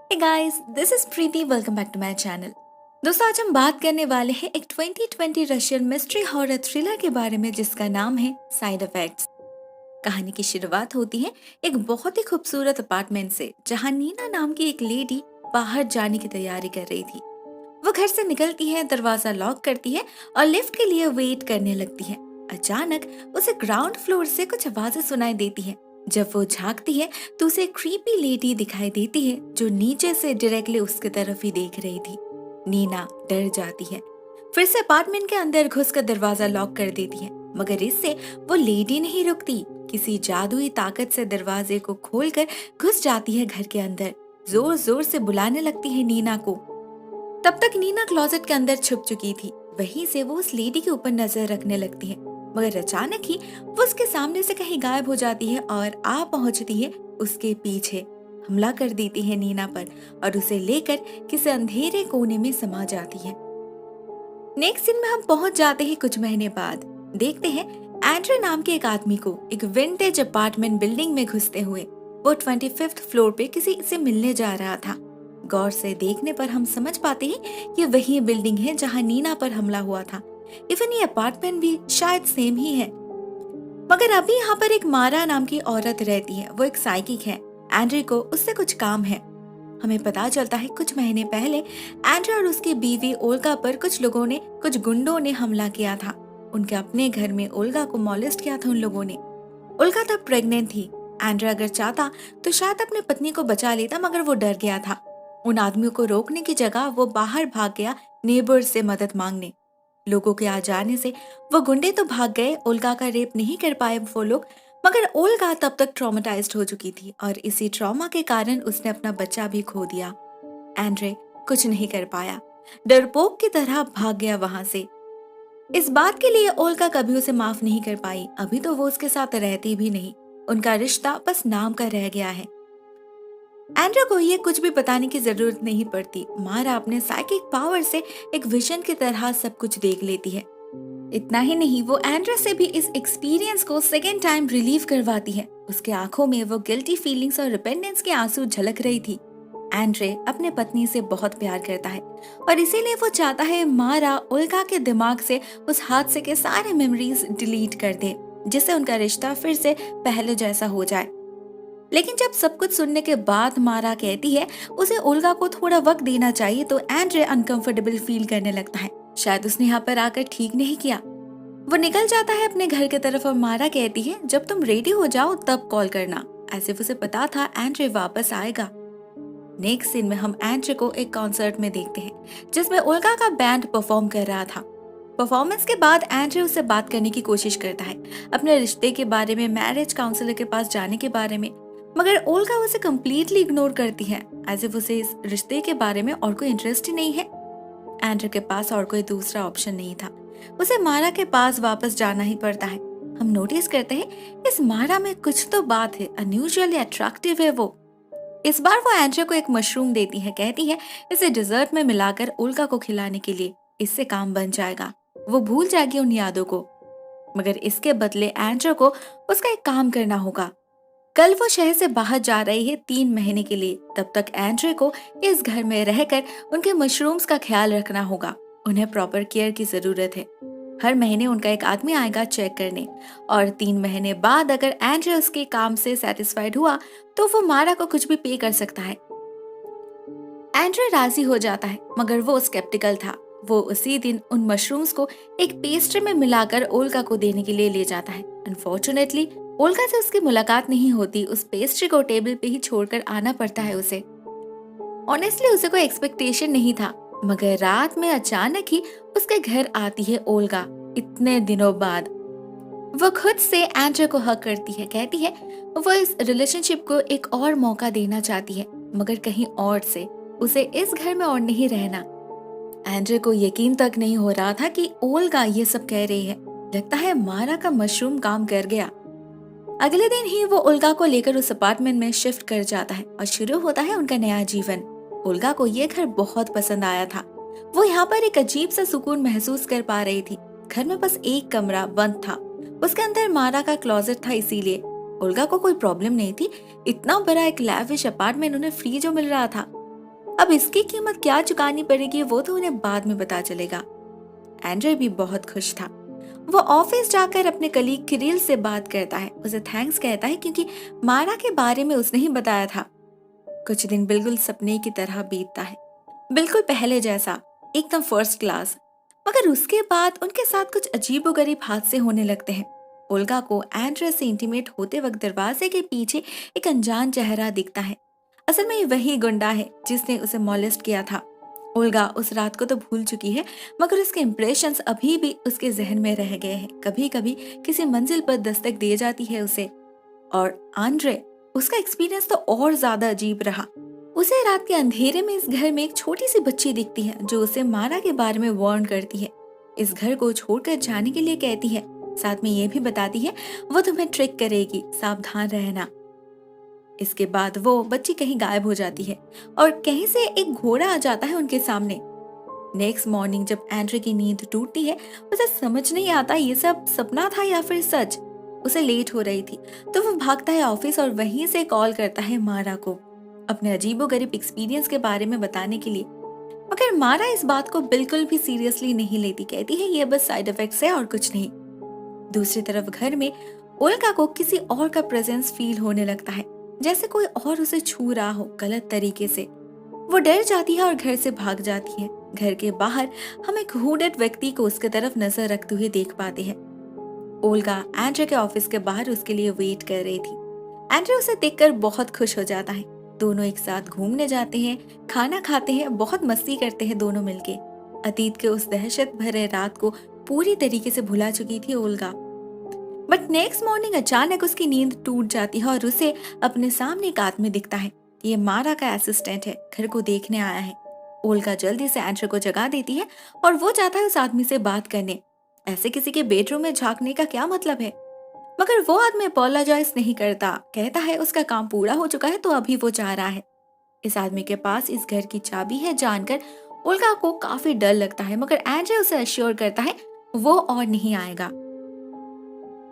Hey guys, this is Preeti. Welcome back to my channel. दोस्तों, आज हम बात करने वाले हैं एक 2020 रशियन मिस्ट्री हॉरर थ्रिलर के बारे में जिसका नाम है साइड इफेक्ट्स। कहानी की शुरुआत होती है एक बहुत ही खूबसूरत अपार्टमेंट से, जहां नीना नाम की एक लेडी बाहर जाने की तैयारी कर रही थी। वो घर से निकलती है, दरवाजा लॉक करती है और लिफ्ट के लिए वेट करने लगती है। अचानक उसे ग्राउंड फ्लोर से कुछ आवाजें सुनाई देती हैं। जब वो झांकती है तो उसे क्रीपी लेडी दिखाई देती है जो नीचे से डायरेक्टली उसकी तरफ ही देख रही थी। नीना डर जाती है, फिर से अपार्टमेंट के अंदर घुसकर दरवाजा लॉक कर देती है, मगर इससे वो लेडी नहीं रुकती। किसी जादुई ताकत से दरवाजे को खोलकर घुस जाती है घर के अंदर। जोर जोर से बुलाने लगती है नीना को। तब तक नीना क्लोजेट के अंदर छुप चुकी थी। वहीं से वो उस लेडी के ऊपर नजर रखने लगती है, मगर अचानक ही वो उसके सामने से कहीं गायब हो जाती है और आ पहुंचती है उसके पीछे। हमला कर देती है नीना पर और उसे लेकर किसी अंधेरे कोने में समा जाती है। नेक्स्ट सीन में हम पहुंच जाते हैं कुछ महीने बाद। देखते हैं एंड्रे नाम के एक आदमी को एक विंटेज अपार्टमेंट बिल्डिंग में घुसते हुए। वो 25th फ्लोर पे किसी से मिलने जा रहा था। गौर से देखने पर हम समझ पाते हैं ये वही बिल्डिंग है जहां नीना पर हमला हुआ था। इवन ये अपार्टमेंट भी शायद सेम ही है। मगर अभी यहाँ पर एक मारा नाम की औरत रहती है। वो एक साइकिक है। एंड्रे को उससे कुछ काम है। हमें पता चलता है कुछ महीने पहले एंड्रे और उसकी बीवी ओल्गा पर कुछ गुंडों ने हमला किया था। उनके अपने घर में ओल्गा को मॉलेस्ट किया था उन लोगों ने। ओल्गा तब प्रेग्नेंट थी। एंड्रे अगर चाहता तो शायद अपनी पत्नी को बचा लेता, मगर वो डर गया था। उन आदमियों को रोकने की जगह वो बाहर भाग गया नेबर्स से मदद मांगने। लोगों के आ जाने से वो गुंडे तो भाग गए। ओल्गा का रेप नहीं कर पाए वो लोग, मगर ओल्गा तब तक ट्रॉमेटाइज्ड हो चुकी थी और इसी ट्रॉमा के कारण उसने अपना बच्चा भी खो दिया। एंड्रे कुछ नहीं कर पाया, डरपोक की तरह भाग गया वहां से। इस बात के लिए ओल्गा कभी उसे माफ नहीं कर पाई। अभी तो वो उसके साथ रहती भी नहीं। उनका रिश्ता बस नाम का रह गया है। एंड्रे को ये कुछ भी बताने की जरूरत नहीं पड़ती। मारा अपने साइकिक पावर से एक विजन की तरह सब कुछ देख लेती है। इतना ही नहीं, वो एंड्रे से भी इस एक्सपीरियंस को सेकेंड टाइम रिलीव करवाती है। उसके आंखों में वो गिल्टी फीलिंग्स और रिपेंडेंस के आंसू झलक रही थी। एंड्रे अपने पत्नी से बहुत प्यार करता है और इसीलिए वो चाहता है मारा ओल्गा के दिमाग से उस हादसे के सारे मेमोरीज डिलीट कर दे, जिससे उनका रिश्ता फिर से पहले जैसा हो जाए। लेकिन जब सब कुछ सुनने के बाद मारा कहती है उसे ओल्गा को थोड़ा वक्त देना चाहिए, तो एंड्रे अनकंफर्टेबल फील करने लगता है। शायद उसने यहाँ पर आकर ठीक नहीं किया। वो निकल जाता है अपने घर की तरफ और मारा कहती है जब तुम रेडी हो जाओ तब कॉल करना। ऐसे उसे पता था एंड्रे वापस आएगा। नेक्स्ट सीन में हम एंड्रे को एक कॉन्सर्ट में देखते हैं जिसमें ओल्गा का बैंड परफॉर्म कर रहा था। परफॉर्मेंस के बाद एंड्रे उससे बात करने की कोशिश करता है, अपने रिश्ते के बारे में, मैरिज काउंसलर के पास जाने के बारे में, मगर ओल्गा उसे कम्प्लीटली इग्नोर करती है, एज इफ उसे इस रिश्ते के बारे में और कोई इंटरेस्ट ही नहीं है। एंड्रे के पास और कोई दूसरा ऑप्शन नहीं था। उसे मारा के पास वापस जाना ही पड़ता है। हम नोटिस करते हैं इस मारा में कुछ तो बात है, अनयूजुअली अट्रैक्टिव है वो। इस बार वो एंड्रे को एक मशरूम देती है, कहती है इसे डिजर्ट में मिलाकर ओल्गा को खिलाने के लिए, इससे काम बन जाएगा, वो भूल जाएगी उन यादों को। मगर इसके बदले एंड्रे को उसका एक काम करना होगा। कल वो शहर से बाहर जा रही है 3 महीने के लिए। तब तक एंड्रे को इस घर में रहकर उनके मशरूम्स का ख्याल रखना होगा। उन्हें प्रॉपर केयर की जरूरत है। हर महीने उनका एक आदमी आएगा चेक करने, और 3 महीने बाद अगर एंड्रे उसके काम से सेटिस्फाइड हुआ तो वो मारा को कुछ भी पे कर सकता है। एंड्रे राजी हो जाता है, मगर वो स्केप्टिकल था। वो उसी दिन उन मशरूम्स को एक पेस्ट्री में मिलाकर ओल्गा को देने के लिए ले जाता है। अनफॉर्चुनेटली ओल्गा से उसकी मुलाकात नहीं होती। उस पेस्ट्री को टेबल पे ही छोड़कर आना पड़ता है उसे। ऑनेस्टली उसे कोई एक्सपेक्टेशन नहीं था, मगर रात में अचानक ही उसके घर आती है ओल्गा, इतने दिनों बाद। वो खुद से एंड्रे को हक करती है, कहती है वो इस रिलेशनशिप को एक और मौका देना चाहती है, मगर कहीं और से, उसे इस घर में और नहीं रहना। एंड्रे को यकीन तक नहीं हो रहा था कि ओल्गा ये सब कह रही है। लगता है मारा का मशरूम काम कर गया। अगले दिन ही वो ओल्गा को लेकर उस अपार्टमेंट में शिफ्ट कर जाता है और शुरू होता है उनका नया जीवन। ओल्गा को ये घर बहुत पसंद आया था। वो यहाँ पर एक अजीब सा सुकून महसूस कर पा रही थी। घर में बस एक कमरा बंद था, उसके अंदर मारा का क्लोजेट था, इसीलिए ओल्गा को कोई प्रॉब्लम नहीं थी। इतना बड़ा एक लैविश अपार्टमेंट उन्हें फ्री जो मिल रहा था। अब इसकी कीमत क्या चुकानी पड़ेगी वो तो उन्हें बाद में पता चलेगा। एंड्रे भी बहुत खुश था। वो ऑफिस जाकर अपने कलीग किरिल से बात करता है, उसे थैंक्स कहता है क्योंकि मारा के बारे में उसने ही बताया था। कुछ दिन बिल्कुल सपने की तरह बीतता है, बिल्कुल पहले जैसा, एकदम फर्स्ट क्लास। मगर उसके बाद उनके साथ कुछ अजीबोगरीब हादसे होने लगते हैं। ओल्गा को एंड्रे से इंटीमेट होते वक्त दरवाजे के पीछे एक अनजान चेहरा दिखता है। असल में ये वही गुंडा है जिसने उसे मॉलेस्ट किया था। ओल्गा उस रात को तो भूल चुकी है, मगर उसके इम्प्रेशंस अभी भी उसके जहन में रह गए हैं। कभी कभी किसी मंजिल पर दस्तक दे जाती है उसे। और आंद्रे, उसका एक्सपीरियंस तो और ज्यादा अजीब रहा। उसे रात के अंधेरे में इस घर में एक छोटी सी बच्ची दिखती है जो उसे मारा के बारे में वार्न करती है, इस घर को छोड़कर जाने के लिए कहती है, साथ में ये भी बताती है वो तुम्हें ट्रिक करेगी, सावधान रहना। इसके बाद वो बच्ची कहीं गायब हो जाती है और कहीं से एक घोड़ा आ जाता है उनके सामने। नेक्स्ट मॉर्निंग जब एंड्रे की नींद टूटती है, उसे समझ नहीं आता ये सब सपना था या फिर सच। उसे लेट हो रही थी तो वो भागता है ऑफिस और वहीं से कॉल करता है मारा को अपने अजीबोगरीब एक्सपीरियंस के बारे में बताने के लिए। मगर मारा इस बात को बिल्कुल भी सीरियसली नहीं लेती, कहती है ये बस साइड इफेक्ट्स है और कुछ नहीं। दूसरी तरफ घर में ओल्गा को किसी और का प्रेजेंस फील होने लगता है, जैसे कोई और उसे छू रहा हो गलत तरीके से। वो डर जाती है और घर से भाग जाती है। घर के बाहर हम एक हुडेड व्यक्ति को उसके तरफ नजर रखते हुए देख पाते हैं। ओल्गा एंड्रे के ऑफिस के बाहर उसके लिए वेट कर रही थी। एंड्रे उसे देखकर बहुत खुश हो जाता है। दोनों एक साथ घूमने जाते हैं, खाना खाते हैं, बहुत मस्ती करते हैं दोनों मिलके। अतीत के उस दहशत भरे रात को पूरी तरीके से भुला चुकी थी ओल्गा। बट नेक्स्ट मॉर्निंग अचानक उसकी नींद टूट जाती है और उसे अपने सामने एक आदमी दिखता है। ये मारा का असिस्टेंट है, घर को देखने आया है। ओल्गा जल्दी से एंड्रे को जगा देती है और वो चाहता है उस आदमी से बात करने। ऐसे किसी के बेडरूम में झांकने का क्या मतलब है? मगर वो आदमी अपोलोजाइज नहीं करता, कहता है उसका काम पूरा हो चुका है तो अभी वो जा रहा है। इस आदमी के पास इस घर की चाबी है जानकर ओल्गा को काफी डर लगता है, मगर एंड्रे उसे अश्योर करता है वो और नहीं आएगा।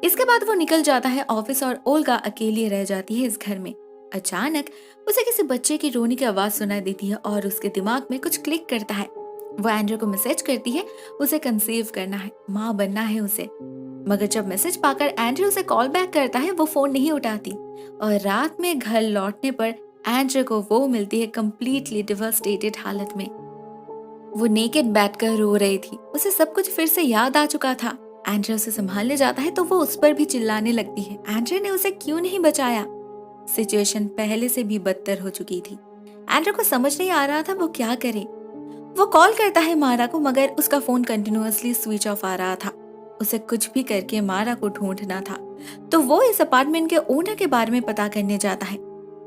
इसके बाद वो निकल जाता है ऑफिस और ओल्गा अकेली रह जाती है इस घर में। अचानक उसे किसी बच्चे की रोने की आवाज सुनाई देती है और उसके दिमाग में कुछ क्लिक करता है। वो एंड्रे को मैसेज करती है, उसे कंसीव करना है, माँ बनना है उसे। मगर जब मैसेज पाकर एंड्रे उसे कॉल बैक करता है वो फोन नहीं उठाती और रात में घर लौटने पर एंड्रे को वो मिलती है कंप्लीटली डिवास्टेटेड हालत में। वो नेकेड बैठकर रो रही थी, उसे सब कुछ फिर से याद आ चुका था। एंड्रे उसे संभालने जाता है तो वो उस पर भी चिल्लाने लगती है, एंड्रे ने उसे क्यों नहीं बचाया। सिचुएशन पहले से भी बदतर हो चुकी थी। एंड्रे को समझ नहीं आ रहा था वो क्या करे। वो कॉल करता है मारा को, मगर उसका फोन कंटिन्यूअसली स्विच ऑफ आ रहा था। उसे कुछ भी करके मारा को ढूंढना था, तो वो इस अपार्टमेंट के ओनर के बारे में पता करने जाता है।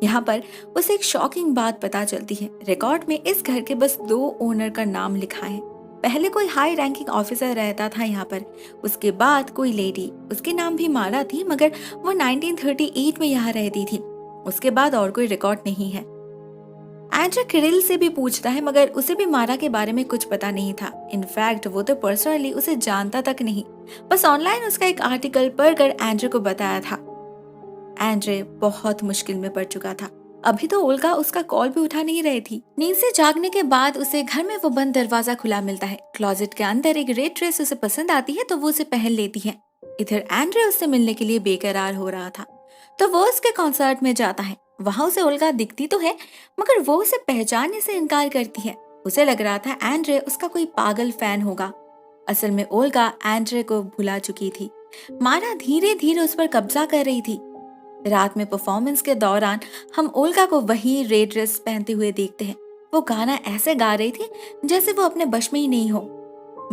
यहाँ पर उसे एक शॉकिंग बात पता चलती है, रिकॉर्ड में इस घर के बस 2 ओनर का नाम लिखा है। पहले कोई हाई रैंकिंग ऑफिसर रहता था यहाँ पर, उसके बाद कोई लेडी, उसके नाम भी मारा थी, मगर वो 1938 में यहाँ रहती थी। उसके बाद और कोई रिकॉर्ड नहीं है। एंड्रे किरिल से भी पूछता है, मगर उसे भी मारा के बारे में कुछ पता नहीं था। इनफैक्ट वो तो पर्सनली उसे जानता तक नहीं, बस ऑनलाइन उसका एक आर्टिकल पढ़कर एंड्रे को बताया था। एंड्रे बहुत मुश्किल में पड़ चुका था। अभी तो ओल्गा उसका कॉल भी उठा नहीं रही थी। नींद से जागने के बाद उसे घर में वो बंद दरवाजा खुला मिलता है। क्लोजेट के अंदर एक रेड ड्रेस उसे पसंद आती है तो वो उसे पहन लेती है। इधर एंड्रे उससे मिलने के लिए बेकरार हो रहा था तो वो उसके कॉन्सर्ट में जाता है। वहां उसे ओल्गा दिखती तो है, मगर वो उसे पहचानने से इनकार करती है। उसे लग रहा था एंड्रे उसका कोई पागल फैन होगा। असल में ओल्गा एंड्रे को भुला चुकी थी। मारा धीरे धीरे उस पर कब्जा कर रही थी। रात में परफॉर्मेंस के दौरान हम ओल्गा को वही रेड ड्रेस पहनते हुए देखते हैं। वो गाना ऐसे गा रही थी जैसे वो अपने बश में ही नहीं हो।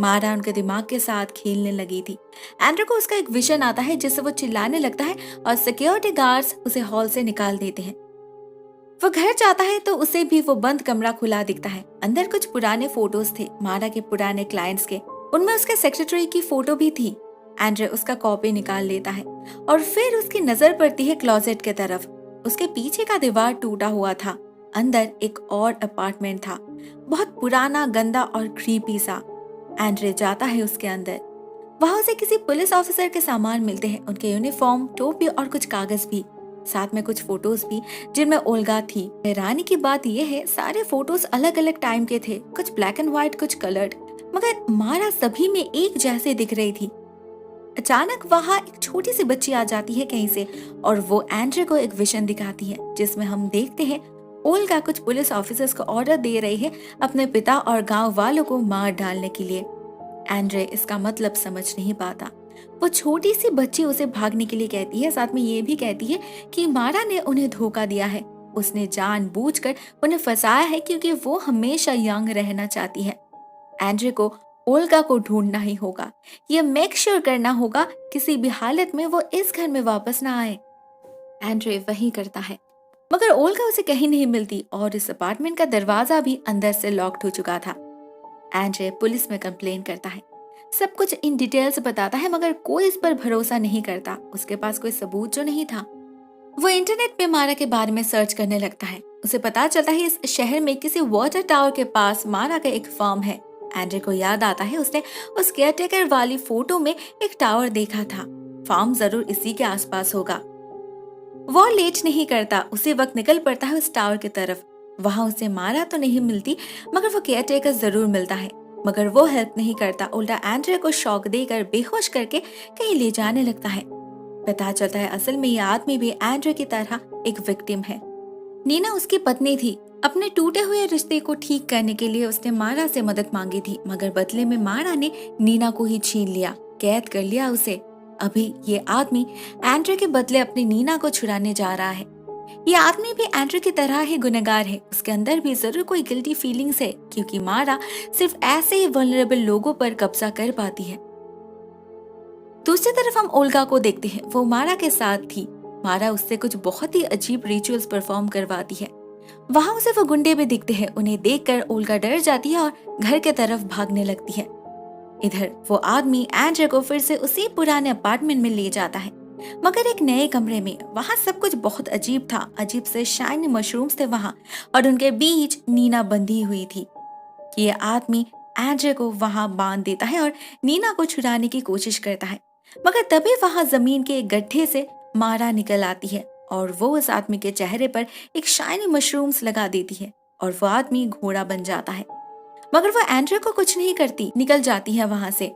मारा उनके दिमाग के साथ खेलने लगी थी। एंड्रे को उसका एक विजन आता है जिससे वो चिल्लाने लगता है और सिक्योरिटी गार्ड्स उसे हॉल से निकाल देते हैं। वो घर जाता है तो उसे भी वो बंद कमरा खुला दिखता है। अंदर कुछ पुराने फोटोज थे मारा के पुराने क्लाइंट्स के, उनमें उसके सेक्रेटरी की फोटो भी थी। एंड्रे उसका कॉपी निकाल लेता है और फिर उसकी नजर पड़ती है क्लोजेट के तरफ। उसके पीछे का दीवार टूटा हुआ था, अंदर एक और अपार्टमेंट था, बहुत पुराना, गंदा और क्रीपी सा। एंड्रे जाता है उसके अंदर। वहां उसे किसी पुलिस ऑफिसर के सामान मिलते हैं, उनके यूनिफॉर्म, टोपी और कुछ कागज भी। साथ में कुछ फोटोज भी जिनमें ओल्गा थी। हैरानी की बात यह है, सारे फोटोज अलग अलग टाइम के थे, कुछ ब्लैक एंड व्हाइट, कुछ कलर्ड, मगर मारा सभी में एक जैसे दिख रही थी। अचानक वहाँ एक छोटी सी बच्ची आ जाती है कहीं से और वो एंड्रे को एक विजन दिखाती है जिसमें हम देखते हैं ओल्गा कुछ पुलिस ऑफिसर्स को ऑर्डर दे रही है अपने पिता और गांव वालों को मार डालने के लिए। एंड्रे इसका मतलब समझ नहीं पाता। वो छोटी सी बच्ची उसे भागने के लिए कहती है, साथ में ये भी कहती है कि मारा ने उन्हें धोखा दिया है, उसने जानबूझकर उन्हें फंसाया है क्योंकि वो हमेशा यंग रहना चाहती है। एंड्रे को ओल्गा को ढूंढना ही होगा, ये मेक श्योर करना होगा किसी भी हालत में वो इस घर में वापस ना आए। एंड्रे वही करता है, मगर ओल्गा उसे कहीं नहीं मिलती और इस अपार्टमेंट का दरवाजा भी अंदर से लॉक्ड हो चुका था। एंड्रे पुलिस में कंप्लेन करता है, सब कुछ इन डिटेल से बताता है, मगर कोई इस पर भरोसा नहीं करता। उसके पास कोई सबूत जो नहीं था। वो इंटरनेट पे मारा के बारे में सर्च करने लगता है। उसे पता चलता है इस शहर में किसी वाटर टावर के पास मारा का एक फर्म है। एंड्रे को याद आता है उसने उस केयरटेकर वाली फोटो में एक टावर देखा था। फार्म जरूर इसी के आसपास होगा। वो लेट नहीं करता, उसी वक्त निकल पड़ता है उस टावर की तरफ। वहां उसे मारा तो नहीं मिलती, मगर वो केयरटेकर जरूर मिलता है, मगर वो हेल्प नहीं करता, उल्टा एंड्रे को शॉक देकर बेहोश करके कहीं ले जाने लगता है। पता चलता है असल में ये आदमी भी एंड्रे की तरह एक विक्टिम है। नीना उसकी पत्नी थी। अपने टूटे हुए रिश्ते को ठीक करने के लिए उसने मारा से मदद मांगी थी, मगर बदले में मारा ने नीना को ही छीन लिया, कैद कर लिया उसे। अभी ये आदमी एंड्रे के बदले अपनी नीना को छुड़ाने जा रहा है। ये आदमी भी एंड्रे की तरह ही गुनहगार है। उसके अंदर भी जरूर कोई गिल्टी फीलिंग्स है, क्योंकि मारा सिर्फ ऐसे ही वल्नरेबल लोगों पर कब्जा कर पाती है। दूसरी तरफ हम ओल्गा को देखते हैं। वो मारा के साथ थी। मारा उससे कुछ बहुत ही अजीब रिचुअल्स परफॉर्म करवाती है। वहां उसे वो गुंडे भी दिखते हैं। उन्हें देखकर ओल्गा डर जाती है और घर के तरफ भागने लगती है। इधर वो आदमी एंड्रे को फिर से उसी पुराने अपार्टमेंट में ले जाता है, मगर एक नए कमरे में। वहां सब कुछ बहुत अजीब था। अजीब से शाइनी मशरूम्स थे वहां और उनके बीच नीना बंधी हुई थी। ये आदमी एंड्रे को वहां बांध देता है और नीना को छुड़ाने की कोशिश करता है, मगर तभी वहां जमीन के एक गड्ढे से मारा निकल आती है और वो उस आदमी के चेहरे पर एक शाइनी मशरूम्स लगा देती है और वो आदमी घोड़ा बन जाता है। मगर वो एंड्रे को कुछ नहीं करती, निकल जाती है वहां से।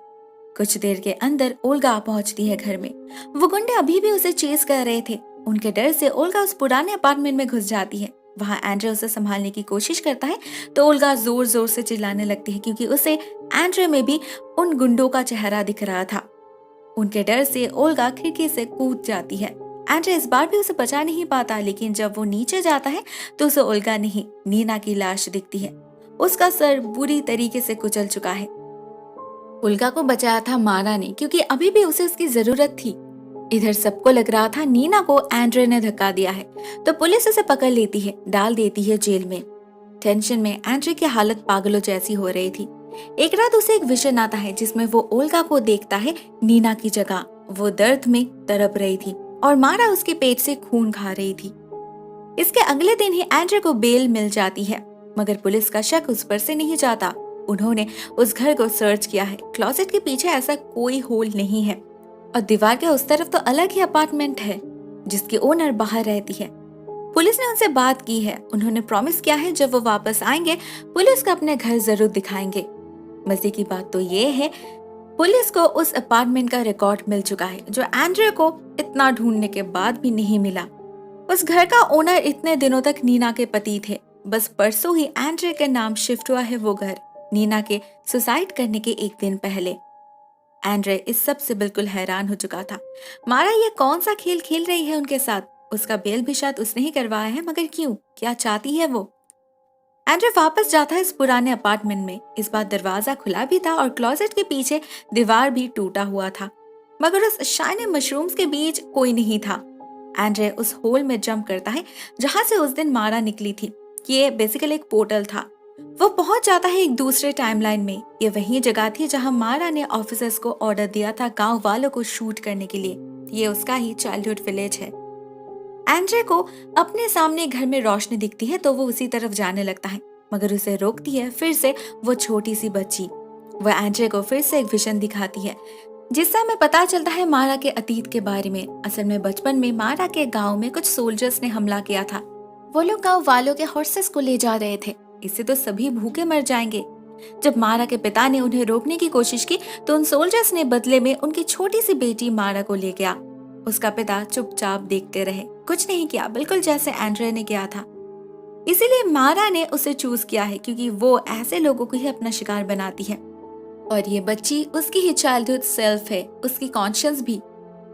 कुछ देर के अंदर ओल्गा पहुंचती है घर में। वो गुंडे अभी भी उसे चेस कर रहे थे। उनके डर से ओल्गा उस पुराने अपार्टमेंट में घुस जाती है। वहां एंड्रे उसे संभालने की कोशिश करता है तो ओल्गा जोर जोर से चिल्लाने लगती है, क्योंकि उसे एंड्रे में भी उन गुंडों का चेहरा दिख रहा था। उनके डर से ओल्गा खिड़की से कूद जाती है। एंड्रे इस बार भी उसे बचा नहीं पाता, लेकिन जब वो नीचे जाता है तो उसे ओल्गा नहीं, नीना की लाश दिखती है। उसका सर बुरी तरीके से कुचल चुका है। ओल्गा को बचाया था मारा ने, क्योंकि अभी भी उसे उसकी जरूरत थी। इधर सबको लग रहा था नीना को एंड्रे ने धक्का दिया है, तो पुलिस उसे पकड़ लेती है, डाल देती है जेल में। टेंशन में एंड्रे की हालत पागलों जैसी हो रही थी। एक रात उसे एक विजन आता है जिसमें वो ओल्गा को देखता है नीना की जगह। वो दर्द में तड़प रही थी और मारा उसके पेट से खून खा रही थी। इसके अगले दिन ही एंड्रे को बेल मिल जाती है, मगर पुलिस का शक उस पर से नहीं जाता। उन्होंने उस घर को सर्च किया है। क्लोसेट के पीछे ऐसा कोई होल नहीं है और दीवार के उस तरफ तो अलग ही अपार्टमेंट है जिसकी ओनर बाहर रहती है। पुलिस ने उनसे बात की है। उन्होंने प्रॉमिस किया है जब वो वापस आएंगे पुलिस को अपने घर जरूर दिखाएंगे। मजे की बात तो ये है, पुलिस को उस अपार्टमेंट का रिकॉर्ड मिल चुका है, जो एंड्रे को इतना ढूंढने के बाद भी नहीं मिला। उस घर का ओनर इतने दिनों तक नीना के पति थे। बस परसों ही एंड्रे के नाम शिफ्ट हुआ है वो घर, नीना के सुसाइड करने के एक दिन पहले। एंड्रे इस सब से बिल्कुल हैरान हो चुका था। मारा ये कौन सा खेल खेल रही है उनके साथ। उसका बेल भी शायद उसने ही करवाया है, मगर क्यों, क्या चाहती है वो। एंड्रे वापस जाता है इस पुराने अपार्टमेंट में। इस बार दरवाजा खुला भी था और क्लोसेट के पीछे दीवार भी टूटा हुआ था, मगर उस शाइनी मशरूम्स के बीच कोई नहीं था। एंड्रे उस होल में जंप करता है जहां से उस दिन मारा निकली थी। ये बेसिकली एक पोर्टल था। वो पहुंच जाता है एक दूसरे टाइमलाइन में। ये वही जगह थी जहां मारा ने ऑफिसर्स को ऑर्डर दिया था गांव वालों को शूट करने के लिए। ये उसका ही चाइल्डहुड विलेज है। एंड्रे को अपने सामने घर में रोशनी दिखती है तो वो उसी तरफ जाने लगता है, मगर उसे रोकती है फिर से वो छोटी सी बच्ची। वो एंड्रे को फिर से एक विजन दिखाती है। जिससे हमें पता चलता है मारा के अतीत के बारे में। असल में बचपन में मारा के गांव में कुछ सोल्जर्स ने हमला किया था। वो लोग गांव वालों के हॉर्सेस को ले जा रहे थे, इससे तो सभी भूखे मर जाएंगे। जब मारा के पिता ने उन्हें रोकने की कोशिश की तो उन सोल्जर्स ने बदले में उनकी छोटी सी बेटी मारा को ले गया। उसका पिता चुपचाप देखते रहे, कुछ नहीं किया, बिल्कुल जैसे एंड्रे ने किया था। इसीलिए मारा ने उसे चूज किया है क्योंकि वो ऐसे लोगों को ही अपना शिकार बनाती है। और ये बच्ची उसकी ही चाइल्डहुड सेल्फ है, उसकी कॉन्शियस भी।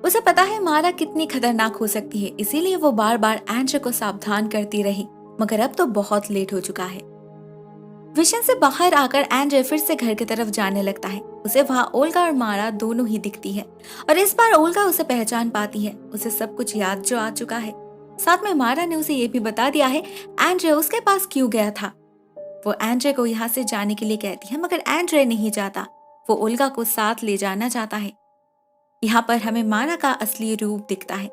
उसे पता है मारा कितनी खतरनाक हो सकती है, इसीलिए वो बार बार एंड्रे को सावधान करती रही। मगर अब तो बहुत लेट हो चुका है। विशन से बाहर आकर एंड्रे फिर से घर की तरफ जाने लगता है। उसे वहाँ ओल्गा और मारा दोनों ही दिखती है और इस बार ओल्गा उसे पहचान पाती है। उसे सब कुछ याद जो आ चुका है। साथ में मारा ने उसे ये भी बता दिया है एंड्रे उसके पास क्यों गया था। वो एंड्रे को यहाँ से जाने के लिए कहती है, मगर एंड्रे नहीं जाता। वो ओल्गा को साथ ले जाना चाहता है। यहाँ पर हमें मारा का असली रूप दिखता है।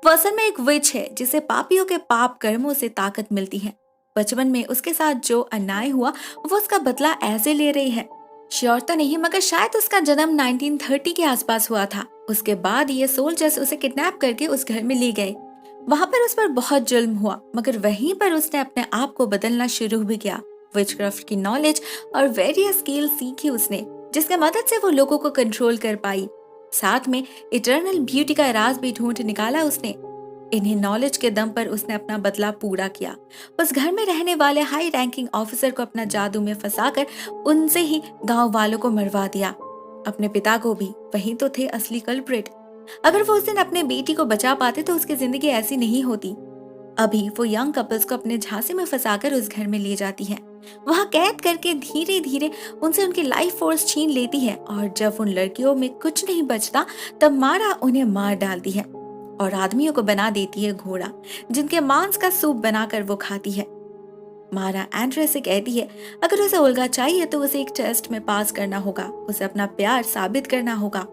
वो असल में एक विच है जिसे पापियों के पाप कर्मों से ताकत मिलती है। बचपन में उसके साथ जो अन्याय हुआ वो उसका बदला ऐसे ले रही है। श्योर तो नहीं, मगर शायद उसका जन्म 1930 के आसपास हुआ था। उसके बाद ये सोल्जर्स उसे किडनैप करके उस घर में ले गए। वहां पर उस पर बहुत जुल्म हुआ, मगर वहीं पर उसने अपने आप को बदलना शुरू भी किया। विचक्राफ्ट की नॉलेज और वेरियस स्किल सीखी उसने, जिसके मदद से वो लोगों को कंट्रोल कर पाई। साथ में इटर्नल ब्यूटी का राज भी ढूंढ निकाला उसने। इन्हीं नॉलेज के दम पर उसने अपना बदला पूरा किया। उस घर में रहने वाले हाई रैंकिंग ऑफिसर को अपना जादू में फंसाकर उनसे ही गांव वालों को मरवा दिया। अपने पिता को भी। वही तो थे असली कल्प्रिट। अगर वो उस दिन अपने बेटी को बचा पाते तो उसकी जिंदगी ऐसी नहीं होती। अभी वो यंग कपल्स को अपने झांसे में फंसाकर उस घर में ले जाती है। वहां कैद करके धीरे धीरे उनसे उनकी लाइफ फोर्स छीन लेती है और जब उन लड़कियों में कुछ नहीं बचता तब मारा उन्हें मार डालती है और आदमियों को बना देती है घोड़ा, जिनके मांस का सूप बनाकर वो खाती है। मारा एंड्रे से कहती है अगर उसे ओल्गा चाहिए तो उसे एक टेस्ट में पास करना होगा, उसे अपना प्यार साबित करना होगा।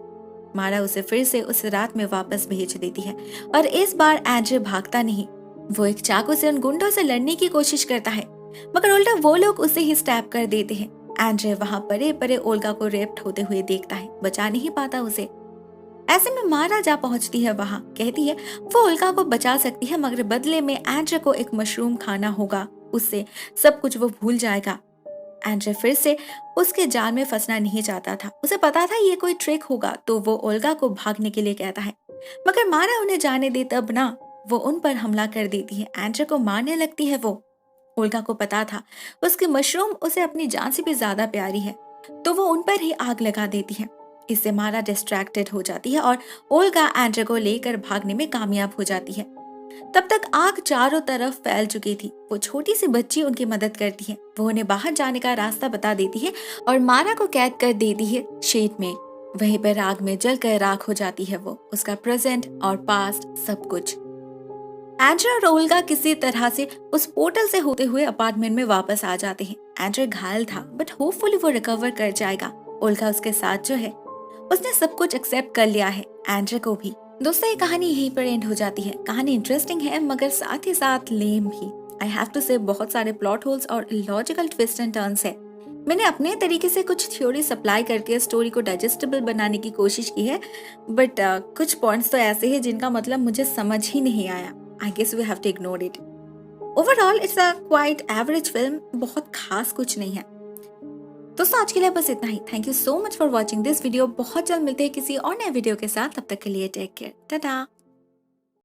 मारा उसे फिर से उस रात में वापस भेज देती है और इस बार एंड्रे भागता नहीं। वो एक चाकू से उन गुंडों से लड़ने की कोशिश करता है, मगर उल्टा वो लोग उसे ही स्टैब कर देते हैं। एंड्रे वहां परे परे ओल्गा को रेप्ट होते हुए देखता है, बचा नहीं पाता उसे। ऐसे में मारा जा पहुंचती है वहां, कहती है वो ओल्गा को बचा सकती है, मगर बदले में एंड्रे को एक मशरूम खाना होगा, उससे सब कुछ वो भूल जाएगा। एंड्रे फिर से उसके जाल में फंसना नहीं चाहता था। उसे पता था ये कोई ट्रिक होगा, तो वो ओल्गा को भागने के लिए कहता है, मगर मारा उन्हें जाने दे तब ना। वो उन पर हमला कर देती है, एंड्रे को मारने लगती है। वो ओल्गा को पता था उसकी मशरूम उसे अपनी जान से भी ज्यादा प्यारी है, तो वो उन पर ही आग लगा देती है। इससे मारा डिस्ट्रैक्टेड हो जाती है और ओल्गा एंड्रे को लेकर भागने में कामयाब हो जाती है। तब तक आग चारों तरफ फैल चुकी थी। वो छोटी सी बच्ची उनकी मदद करती है। वो उन्हें बाहर जाने का रास्ता बता देती है और मारा को कैद कर देती है शेड में। वहीं पर आग में जलकर राख हो जाती है वो, उसका प्रेजेंट और पास्ट सब कुछ। एंड्रे और ओल्गा किसी तरह से उस पोर्टल से होते हुए अपार्टमेंट में वापस आ जाते हैं। एंड्रे घायल था, बट होपफुली वो रिकवर कर जाएगा। ओल्गा उसके साथ जो है, उसने सब कुछ एक्सेप्ट कर लिया है, एंड्रे को भी। दोस्तों, ये कहानी यहीं पर एंड हो जाती है। कहानी इंटरेस्टिंग है मगर साथ ही साथ लेम भी। आई हैव टू से बहुत सारे प्लॉट होल्स और लॉजिकल ट्विस्ट एंड टर्न्स है। मैंने अपने तरीके से कुछ थ्योरी सप्लाई करके स्टोरी को डाइजेस्टेबल बनाने की कोशिश की है, बट कुछ पॉइंट्स तो ऐसे हैं जिनका मतलब मुझे समझ ही नहीं आया। I guess we have to ignore it. Overall, it's a quite average film. बहुत खास कुछ नहीं है। दोस्तों, आज के लिए बस इतना ही। Thank you so much for watching this video. बहुत जल्द मिलते हैं किसी और नए वीडियो के साथ। तब तक के लिए टेक केयर, टाटा।